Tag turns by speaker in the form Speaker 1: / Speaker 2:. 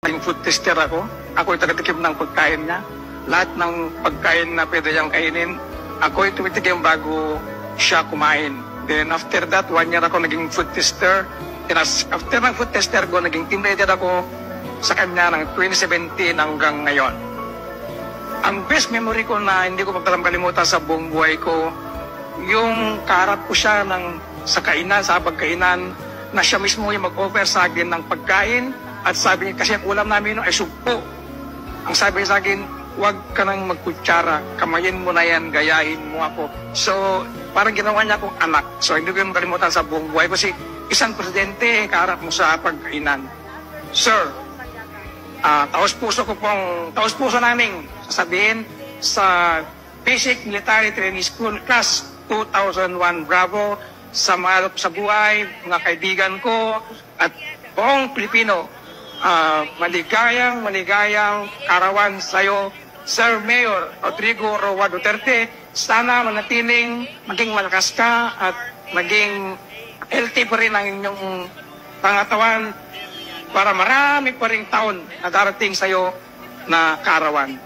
Speaker 1: Naging food tester ako. Ako yung tagatikim ng pagkain niya. Lahat ng pagkain na pwede niyang kainin, ako yung tumitikim bago siya kumain. Then after that, 1 year ako naging food tester. And after ng food tester ko, naging team leader ako sa kanya ng 2017 hanggang ngayon. Ang best memory ko na hindi ko kalimutan sa buong buhay ko, yung kaharap ko siya sa kainan, sa pagkainan, na siya mismo yung mag-offer sa akin ng pagkain. At sabi niya, kasi ang ulam namin ay sugpo. Ang sabi niya sa akin, huwag ka nang magkutsara, kamayin mo na yan, gayahin mo ako. So, parang ginawa niya akong anak. So, hindi ko yung kalimutan sa buong buhay kasi isang presidente, kaharap mo sa pagkainan. Sir, taos puso namin sasabihin sa Basic Military Training School Class 2001 Bravo, sa mga sa buhay, mga kaibigan ko, at buong Pilipino, maligayang karawan sa'yo, Sir Mayor Rodrigo Roa Duterte. Sana manatiling maging malakas ka at maging healthy pa rin ang inyong pangatawan para marami pa rin taon na darating sa'yo na karawan.